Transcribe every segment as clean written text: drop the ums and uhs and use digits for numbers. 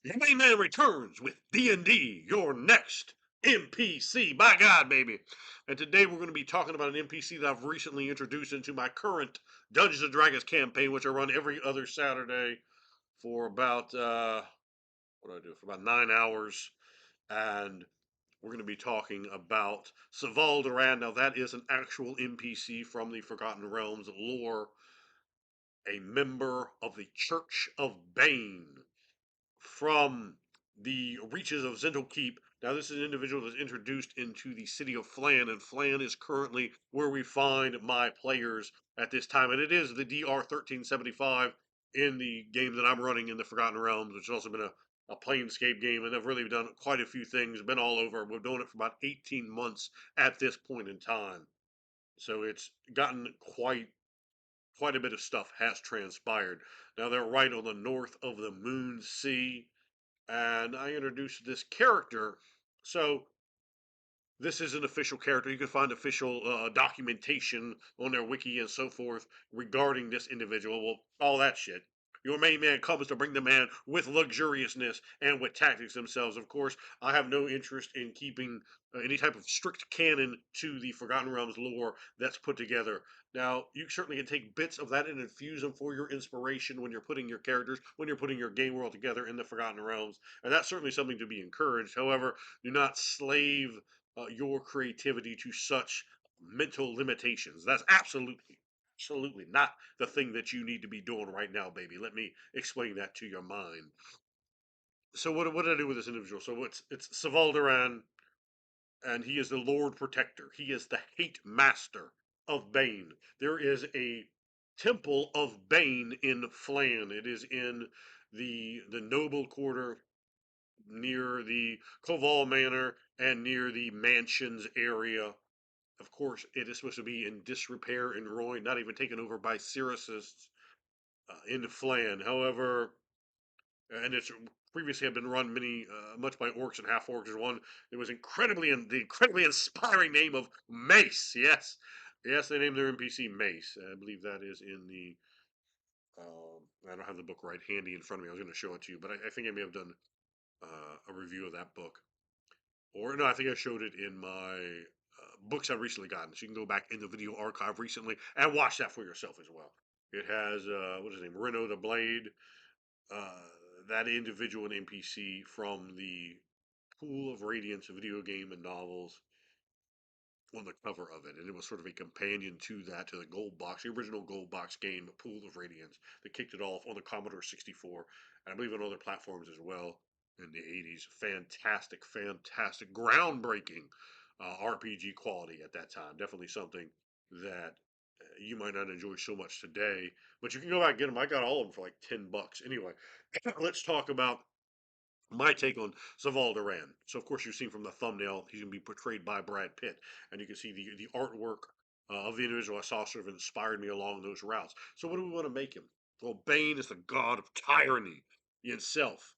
Your main man returns with D&D, your next NPC. By God, baby. And today we're going to be talking about an NPC that I've recently introduced into my current Dungeons & Dragons campaign, which I run every other Saturday for about, what do I do, for about 9 hours. And we're going to be talking about Cvaal Daoran. Now, that is an actual NPC from the Forgotten Realms lore, a member of the Church of Bane from the reaches of Keep. Now, this is an individual that's introduced into the city of Phlan, and Phlan is currently where we find my players at this time. And it is the DR 1375 in the game that I'm running in the Forgotten Realms, which has also been a Planescape game, and I've really done quite a few things, been all over. We're doing it for about 18 months at this point in time. So it's gotten quite a bit of stuff has transpired. Now they're right on the north of the Moon Sea, and I introduced this character. So this is an official character. You can find official documentation on their wiki and so forth regarding this individual. Well, all that shit. Your main man comes to bring the man with luxuriousness and with tactics themselves. Of course, I have no interest in keeping any type of strict canon to the Forgotten Realms lore that's put together. Now, you certainly can take bits of that and infuse them for your inspiration when you're putting your characters, when you're putting your game world together in the Forgotten Realms. And that's certainly something to be encouraged. However, do not slave your creativity to such mental limitations. That's absolutely not the thing that you need to be doing right now, baby. Let me explain that to your mind. So what did I do with this individual? So it's Cvaal Daoran, and he is the Lord Protector. He is the Hate Master of Bane. There is a temple of Bane in Phlan. It is in the noble quarter near the Cvaal Manor and near the mansions area. Of course, it is supposed to be in disrepair and ruin, not even taken over by Cyricists in Phlan. However, and it's previously had been run much by orcs and half orcs. One, it was the incredibly inspiring name of Mace. Yes, yes, they named their NPC Mace. I believe that is in the. I don't have the book right handy in front of me. I was going to show it to you, but I think I may have done a review of that book. Or no, I think I showed it in my books I've recently gotten. So you can go back in the video archive recently and watch that for yourself as well. It has what is his name, Reno the Blade, uh, that individual and NPC from the Pool of Radiance video game and novels on the cover of it, and it was sort of a companion to that, to the gold box, the original gold box game, Pool of Radiance, that kicked it off on the Commodore 64, and I believe on other platforms as well in the 80s. Fantastic, groundbreaking RPG quality at that time. Definitely something that you might not enjoy so much today, but you can go back and get them. I got all of them for like $10. Anyway, let's talk about my take on Cvaal Daoran. So, of course, you've seen from the thumbnail, he's going to be portrayed by Brad Pitt, and you can see the artwork of the individual I saw sort of inspired me along those routes. So, what do we want to make him? Well, Bane is the god of tyranny himself.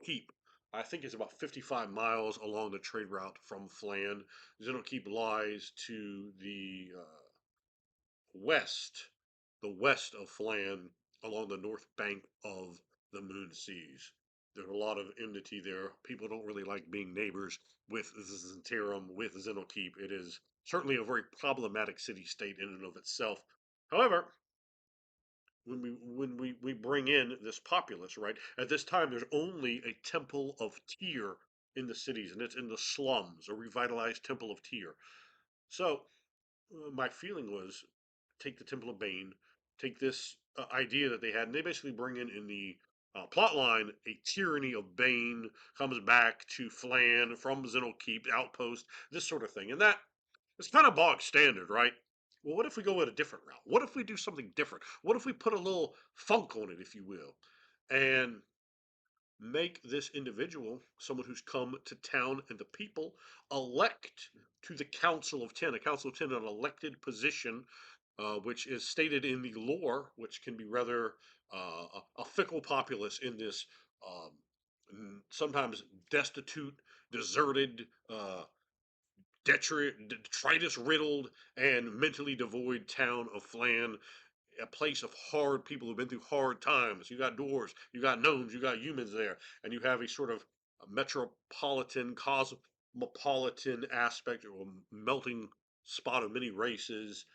Keep, I think, is about 55 miles along the trade route from Phlan. Keep lies to west, the west of Phlan, along the north bank of the Moon Seas. There's a lot of enmity there. People don't really like being neighbors with Zentarum, with Zenokeep. It is certainly a very problematic city state in and of itself. However, when we bring in this populace, right? At this time, there's only a temple of Tyr in the cities, and it's in the slums, a revitalized temple of Tyr. So my feeling was take the Temple of Bane, take this idea that they had, and they basically bring in the plot line a tyranny of Bane comes back to Phlan from Keep outpost, this sort of thing, and that it's kind of bog standard, right? Well, what if we go with a different route? What if we do something different? What if we put a little funk on it, if you will, and make this individual someone who's come to town and the people elect to the Council of Ten. A Council of Ten, an elected position, which is stated in the lore, which can be rather a fickle populace in this sometimes destitute, deserted, detritus riddled, and mentally devoid town of Phlan. a place of hard people who've been through hard times. You got dwarves, you got gnomes, you got humans there, and you have a sort of a metropolitan, cosmopolitan aspect, or a melting spot of many races.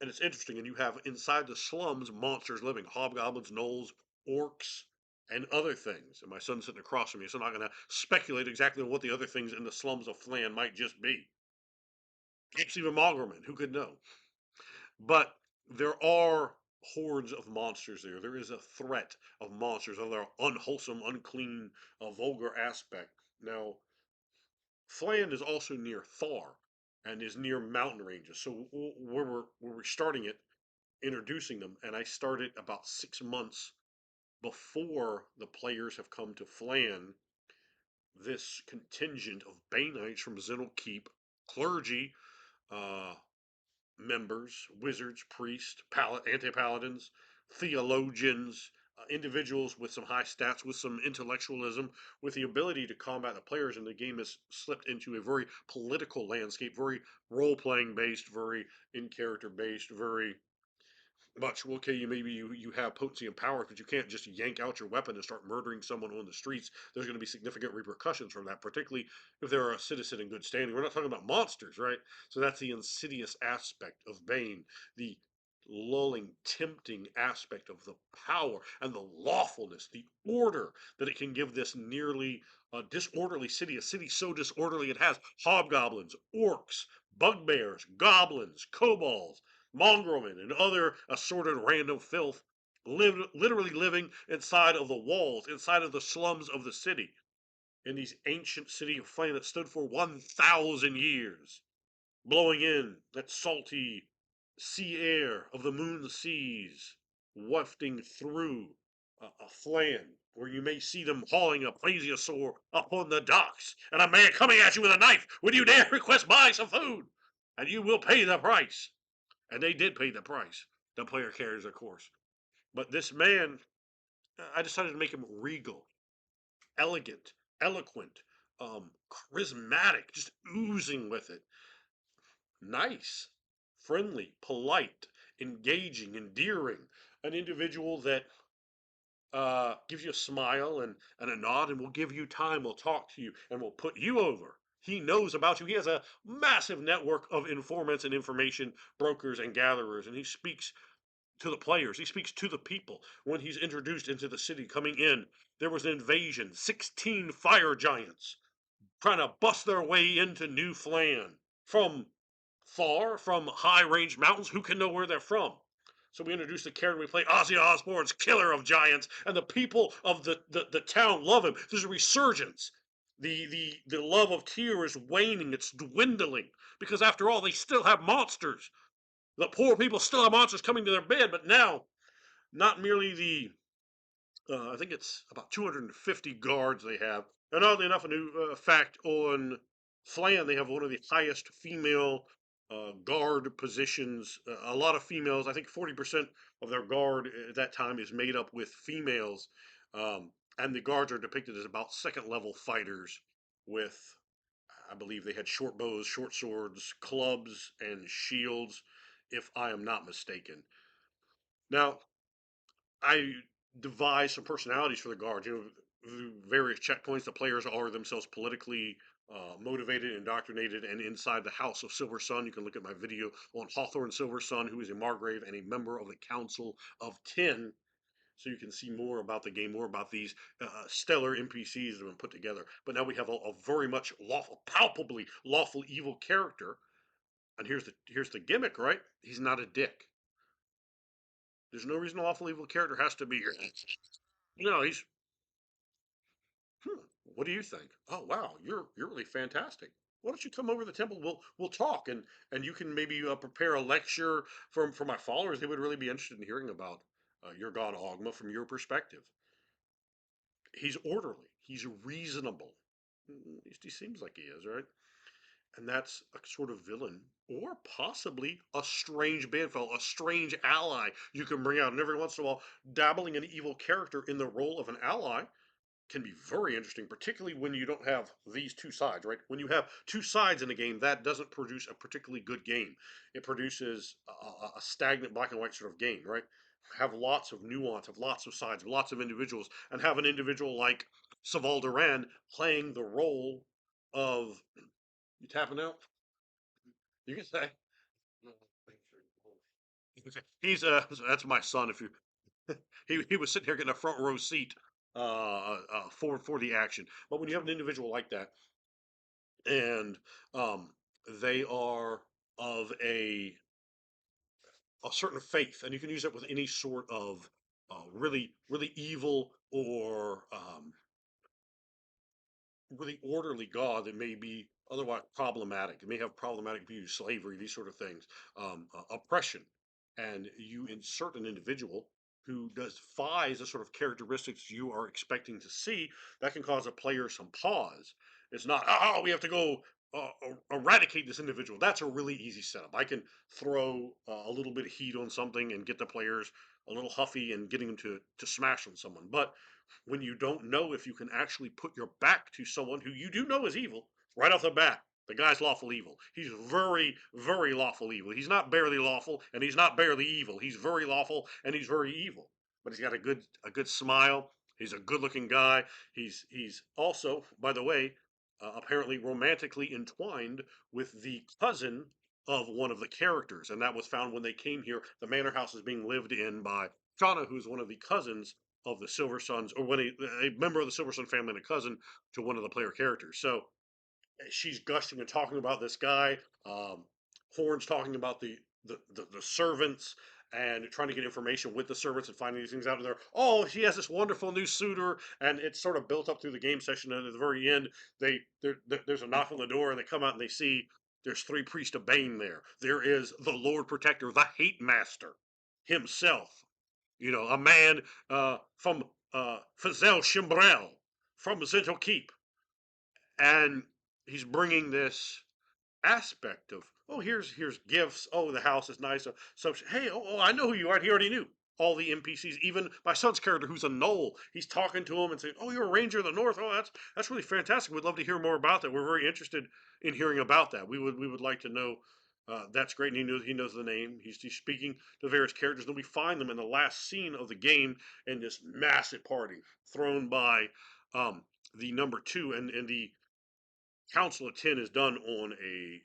And it's interesting. And you have inside the slums monsters living: hobgoblins, gnolls, orcs, and other things. And my son's sitting across from me, so I'm not going to speculate exactly on what the other things in the slums of Phlan might just be. Perhaps even Mogrman, who could know? But there are hordes of monsters there. There is a threat of monsters, of their unwholesome, unclean, vulgar aspect. Now, Phlan is also near Thar and is near mountain ranges. So where we're starting it, introducing them, and I started about 6 months before the players have come to Phlan. This contingent of Banites from Zenil Keep, clergy, uh, members, wizards, priests, anti-paladins, theologians, individuals with some high stats, with some intellectualism, with the ability to combat the players. And the game has slipped into a very political landscape, very role-playing based, very in-character based, very much. Okay, you have potency and power, but you can't just yank out your weapon and start murdering someone on the streets. There's going to be significant repercussions from that, particularly if they're a citizen in good standing. We're not talking about monsters, right? So that's the insidious aspect of Bane, the lulling, tempting aspect of the power and the lawfulness, the order that it can give this nearly disorderly city, a city so disorderly it has hobgoblins, orcs, bugbears, goblins, kobolds, mongrelmen, and other assorted random filth, literally living inside of the walls, inside of the slums of the city, in these ancient city of flame that stood for 1,000 years, blowing in that salty sea air of the moon seas, wafting through a Phlan, where you may see them hauling a plesiosaur upon the docks, and a man coming at you with a knife. Would you dare request buy some food? And you will pay the price. And they did pay the price. The player carries, of course. But this man, I decided to make him regal, elegant, eloquent, charismatic, just oozing with it. Nice, friendly, polite, engaging, endearing. An individual that gives you a smile and a nod, and will give you time, will talk to you, and will put you over. He knows about you. He has a massive network of informants and information brokers and gatherers, and he speaks to the players. He speaks to the people. When he's introduced into the city coming in, there was an invasion, 16 fire giants trying to bust their way into New Phlan from far, from high range mountains. Who can know where they're from? So we introduce the character. We play Ozzy Osbourne's Killer of Giants, and the people of the town love him. There's a resurgence. The love of Tyr is waning. It's dwindling, because after all, they still have monsters. The poor people still have monsters coming to their bed, but now not merely the I think it's about 250 guards they have. And oddly enough, a new fact on Phlan, they have one of the highest female guard positions. A lot of females. I think 40% of their guard at that time is made up with females. And the guards are depicted as about second level fighters with, I believe they had short bows, short swords, clubs, and shields, if I am not mistaken. Now, I devised some personalities for the guards. Various checkpoints. The players are themselves politically motivated, indoctrinated, and inside the House of Silver Sun. You can look at my video on Hawthorne Silver Sun, who is a Margrave and a member of the Council of 10. So you can see more about the game, more about these stellar NPCs that have been put together. But now we have a very much lawful, palpably lawful evil character. And here's the gimmick, right? He's not a dick. There's no reason a lawful evil character has to be. No, he's what do you think? Oh wow, you're really fantastic. Why don't you come over to the temple? We'll talk, and you can maybe prepare a lecture for my followers. They would really be interested in hearing about your god Ogma from your perspective. He's orderly. He's reasonable. At least he seems like he is, right? And that's a sort of villain, or possibly a strange bedfellow, a strange ally you can bring out. And every once in a while, dabbling an evil character in the role of an ally can be very interesting, particularly when you don't have these two sides, right? When you have two sides in a game, that doesn't produce a particularly good game. It produces a stagnant black and white sort of game, right? Have lots of nuance, have lots of sides, lots of individuals, and have an individual like Cvaal Daoran playing the role of, you tapping out? You can say. He's that's my son. If you he was sitting here getting a front row seat for the action. But when you have an individual like that, and they are of a certain faith, and you can use that with any sort of really evil or really orderly God that may be otherwise problematic. It may have problematic views, slavery, these sort of things, oppression, and you insert an individual who defies the sort of characteristics you are expecting to see. That can cause a player some pause. It's not, oh, we have to go eradicate this individual. That's a really easy setup. I can throw a little bit of heat on something and get the players a little huffy and getting them to smash on someone. But when you don't know if you can actually put your back to someone who you do know is evil right off the bat. The guy's lawful evil. He's very, very lawful evil. He's not barely lawful and he's not barely evil. He's very lawful and he's very evil. But he's got a good smile. He's a good-looking guy. He's also, by the way, apparently romantically entwined with the cousin of one of the characters, and that was found when they came here. The manor house is being lived in by Shauna, who's one of the cousins of the Silver Suns, or when a member of the Silver Sun family and a cousin to one of the player characters. So she's gushing and talking about this guy. Um, Horn's talking about the servants and trying to get information with the servants and finding these things out of there. Oh, she has this wonderful new suitor, and it's sort of built up through the game session. And at the very end, there's a knock on the door, and they come out and they see there's three priests of Bane there. There is the Lord Protector, the Hate Master himself. You know, a man from Fazel Shimbrel from Zental Keep, and he's bringing this aspect of, oh, here's gifts, oh, the house is nice, so hey, oh, I know who you are. He already knew all the NPCs, even my son's character who's a knoll. He's talking to him and saying, oh, you're a ranger of the north. Oh, that's really fantastic. We'd love to hear more about that. We're very interested in hearing about that. We would like to know. That's great, and he knows the name. He's speaking to various characters. Then we find them in the last scene of the game in this massive party thrown by um, the number two, and the Council of 10 is done on a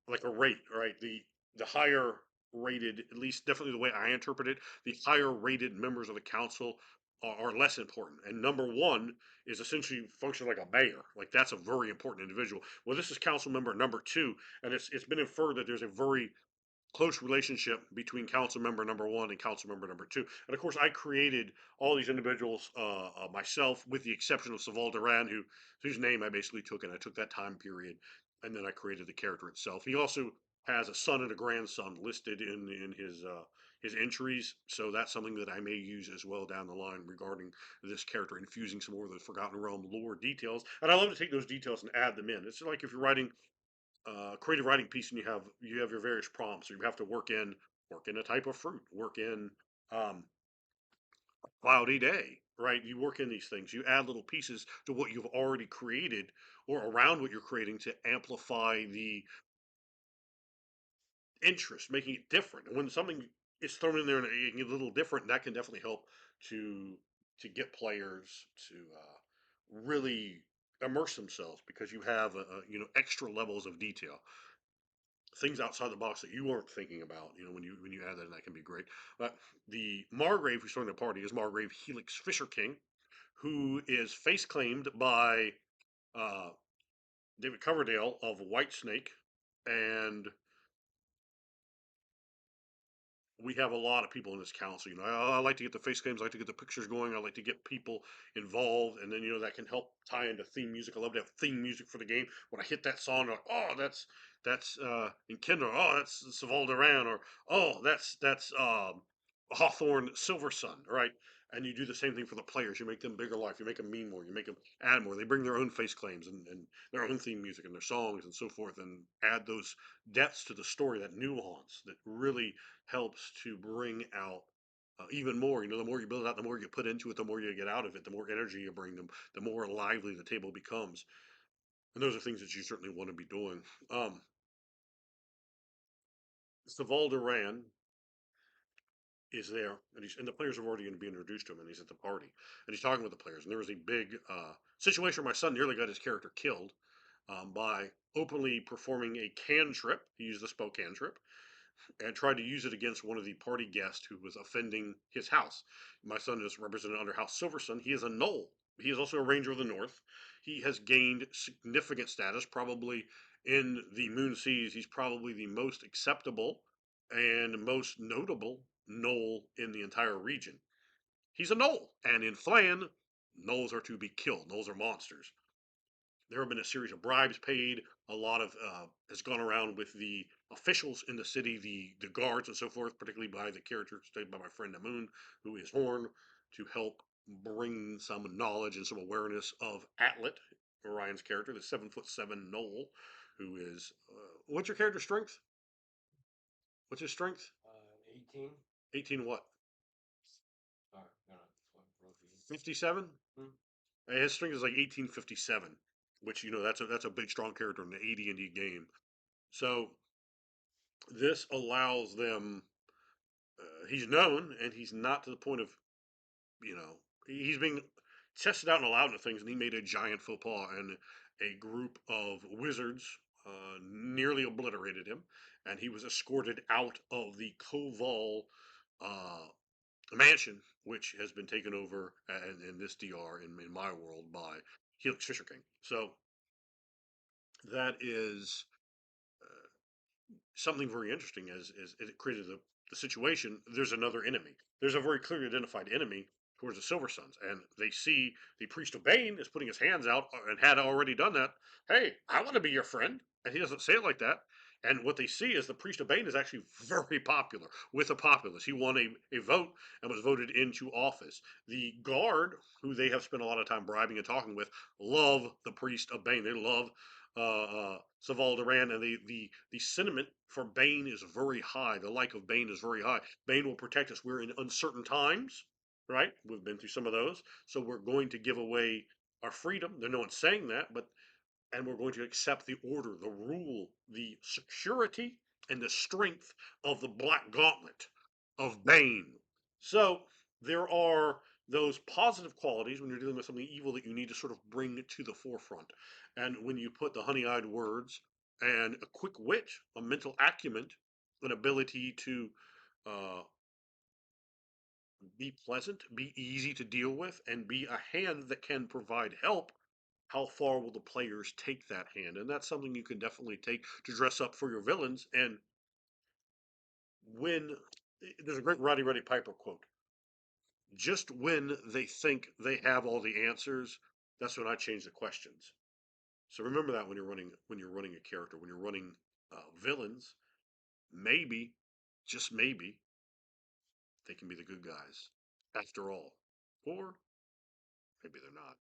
like a rate, right? The higher rated, at least definitely the way I interpret it, the higher rated members of the council are less important. And number one is essentially function like a mayor. Like that's a very important individual. Well, this is council member number two, and it's been inferred that there's a very close relationship between council member number one and council member number two. And of course, I created all these individuals myself, with the exception of Cvaal Daoran, whose name I basically took, and I took that time period, and then I created the character itself. He also has a son and a grandson listed in his entries, so that's something that I may use as well down the line regarding this character, infusing some more of the Forgotten Realm lore details. And I love to take those details and add them in. It's like if you're writing creative writing piece and you have your various prompts. So you have to work in a type of fruit, work in um, cloudy day, right? You work in these things. You add little pieces to what you've already created or around what you're creating to amplify the interest, making it different. And when something is thrown in there and a little different, that can definitely help to get players to really immerse themselves because you have extra levels of detail, things outside the box that you weren't thinking about. When you add that, and that can be great. But the Margrave who's throwing the party is Margrave Helix Fisher King, who is face claimed by uh, David Coverdale of Whitesnake, and we have a lot of people in this council. I like to get the face games, I like to get the pictures going, I like to get people involved, and then that can help tie into theme music. I love to have theme music for the game. When I hit that song, I'm like, oh, that's in Kindle. Oh, that's Cvaal Daoran, or oh, that's Hawthorne Silver Sun, right? And you do the same thing for the players. You make them bigger life. You make them mean more. You make them add more. They bring their own face claims and their own theme music and their songs and so forth, and add those depths to the story, that nuance that really helps to bring out even more. The more you build it out, the more you put into it, the more you get out of it, the more energy you bring them, the more lively the table becomes. And those are things that you certainly want to be doing. Um, Cvaal Daoran is there, and the players are already going to be introduced to him, and he's at the party, and he's talking with the players. And there was a big situation where my son nearly got his character killed by openly performing a cantrip. He used the spell cantrip and tried to use it against one of the party guests who was offending his house. My son is represented under House Silversun. He is a Knoll. He is also a Ranger of the North. He has gained significant status, probably in the Moon Seas. He's probably the most acceptable and most notable Knoll in the entire region. He's a Knoll, and in Phlan, Knolls are to be killed. Knolls are monsters. There have been a series of bribes paid. A lot of has gone around with the officials in the city, the guards and so forth, particularly by the character played by my friend Namoon, who is Horn, to help bring some knowledge and some awareness of Atlet, Orion's character, the 7'7" Knoll, who is what's your character's strength? What's his strength? 18. 18 what? Sorry, no, no, 57. Hmm. His strength is like 1857, which that's a big strong character in the AD&D game. So this allows them. He's known, and he's not to the point of he's being tested out and allowed into things, and he made a giant faux pas, and a group of wizards nearly obliterated him, and he was escorted out of the Cvaal uh, mansion, which has been taken over in this DR in my world by Helix Fisher King. So that is something very interesting as it created the situation. There's another enemy. There's a very clearly identified enemy towards the Silver Suns, and they see the priest of Bane is putting his hands out and had already done that. Hey, I want to be your friend, and he doesn't say it like that. And what they see is the priest of Bane is actually very popular with the populace. He won a vote and was voted into office. The guard, who they have spent a lot of time bribing and talking with, love the priest of Bane. They love Cvaal Daoran, and the sentiment for Bane is very high. The like of Bane is very high. Bane will protect us. We're in uncertain times, right? We've been through some of those, so we're going to give away our freedom. There's no one saying that, but and we're going to accept the order, the rule, the security, and the strength of the Black Gauntlet of Bane. So there are those positive qualities when you're dealing with something evil that you need to sort of bring to the forefront. And when you put the honey-eyed words and a quick wit, a mental acumen, an ability to uh, be pleasant, be easy to deal with, and be a hand that can provide help, how far will the players take that hand? And that's something you can definitely take to dress up for your villains. And when there's a great Roddy Piper quote, just when they think they have all the answers, that's when I change the questions. So remember that when you're running a character, when you're running villains, maybe, just maybe, they can be the good guys after all, or maybe they're not.